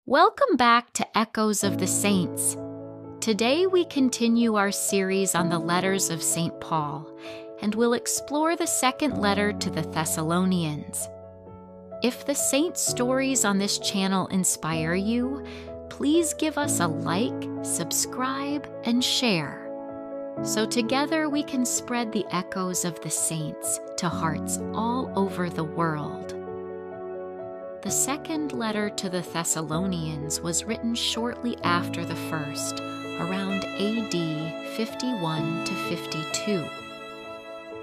Welcome back to Echoes of the Saints. Today we continue our series on the letters of St. Paul, and we'll explore the second letter to the Thessalonians. If the saints' stories on this channel inspire you, please give us a like, subscribe, and share, so together we can spread the echoes of the saints to hearts all over the world. The second letter to the Thessalonians was written shortly after the first, around AD 51 to 52.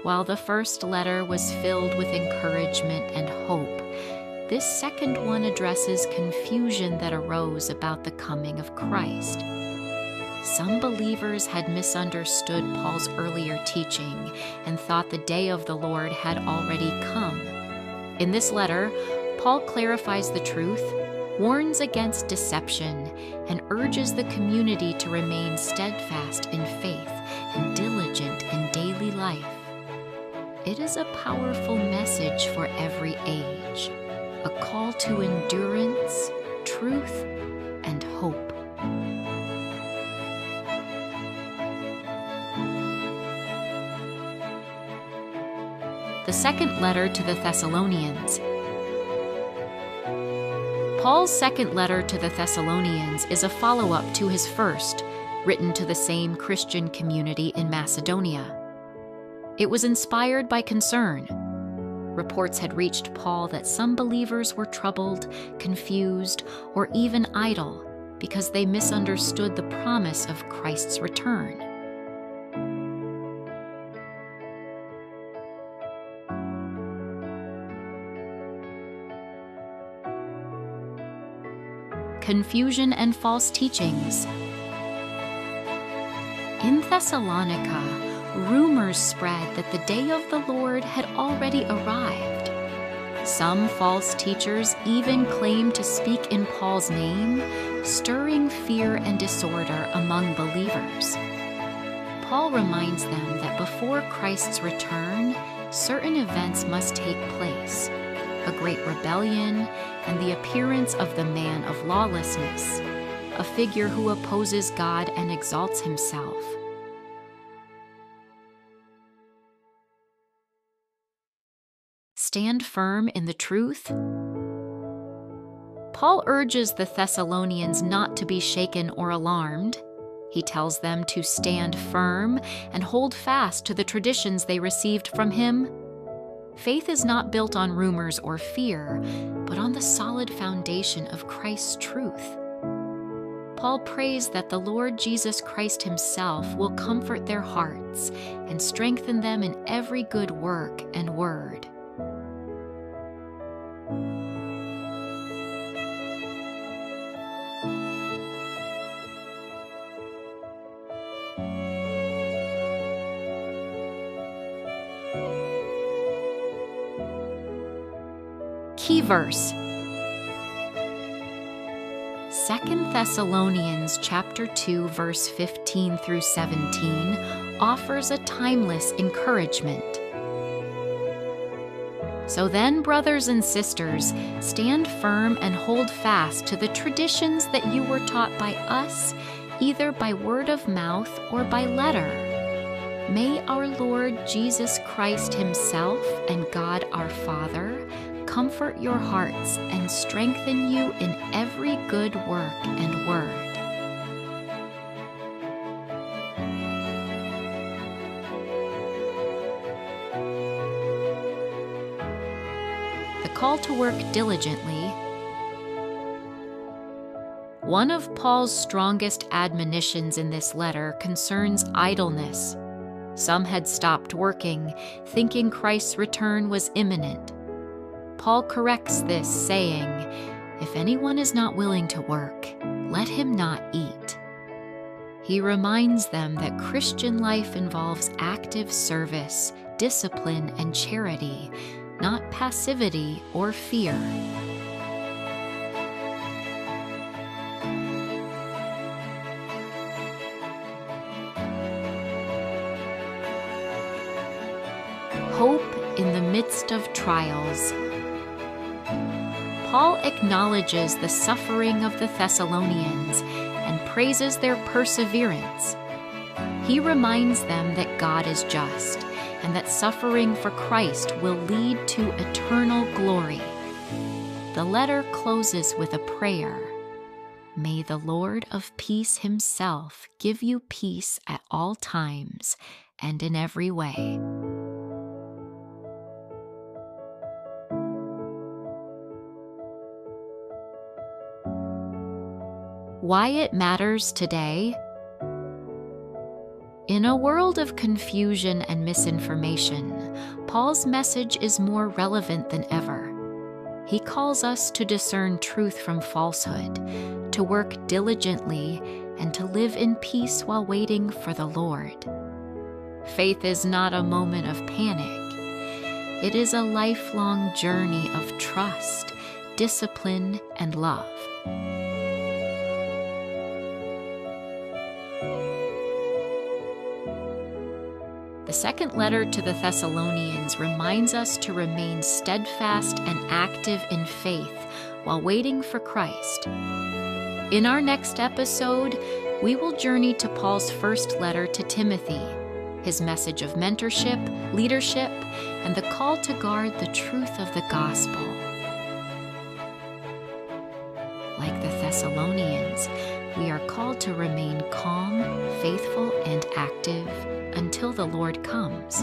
While the first letter was filled with encouragement and hope, this second one addresses confusion that arose about the coming of Christ. Some believers had misunderstood Paul's earlier teaching and thought the day of the Lord had already come. In this letter, Paul clarifies the truth, warns against deception, and urges the community to remain steadfast in faith and diligent in daily life. It is a powerful message for every age, a call to endurance, truth, and hope. The second letter to the Thessalonians. Paul's second letter to the Thessalonians is a follow-up to his first, written to the same Christian community in Macedonia. It was inspired by concern. Reports had reached Paul that some believers were troubled, confused, or even idle because they misunderstood the promise of Christ's return. Confusion and false teachings. In Thessalonica, rumors spread that the day of the Lord had already arrived. Some false teachers even claimed to speak in Paul's name, stirring fear and disorder among believers. Paul reminds them that before Christ's return, certain events must take place: a great rebellion, and the appearance of the man of lawlessness, a figure who opposes God and exalts himself. Stand firm in the truth. Paul urges the Thessalonians not to be shaken or alarmed. He tells them to stand firm and hold fast to the traditions they received from him. Faith is not built on rumors or fear, but on the solid foundation of Christ's truth. Paul prays that the Lord Jesus Christ himself will comfort their hearts and strengthen them in every good work and word. Key verse. 2 Thessalonians chapter 2, verse 15 through 17 offers a timeless encouragement. So then, brothers and sisters, stand firm and hold fast to the traditions that you were taught by us, either by word of mouth or by letter. May our Lord Jesus Christ himself and God our Father comfort your hearts and strengthen you in every good work and word. The call to work diligently. One of Paul's strongest admonitions in this letter concerns idleness. Some had stopped working, thinking Christ's return was imminent. Paul corrects this, saying, "If anyone is not willing to work, let him not eat." He reminds them that Christian life involves active service, discipline, and charity, not passivity or fear. Hope in the midst of trials. Paul acknowledges the suffering of the Thessalonians and praises their perseverance. He reminds them that God is just and that suffering for Christ will lead to eternal glory. The letter closes with a prayer. May the Lord of peace himself give you peace at all times and in every way. Why it matters today? In a world of confusion and misinformation, Paul's message is more relevant than ever. He calls us to discern truth from falsehood, to work diligently, and to live in peace while waiting for the Lord. Faith is not a moment of panic. It is a lifelong journey of trust, discipline, and love. The second letter to the Thessalonians reminds us to remain steadfast and active in faith while waiting for Christ. In our next episode, we will journey to Paul's first letter to Timothy, his message of mentorship, leadership, and the call to guard the truth of the gospel. Like the Thessalonians, we are called to remain calm, faithful, and active until the Lord comes.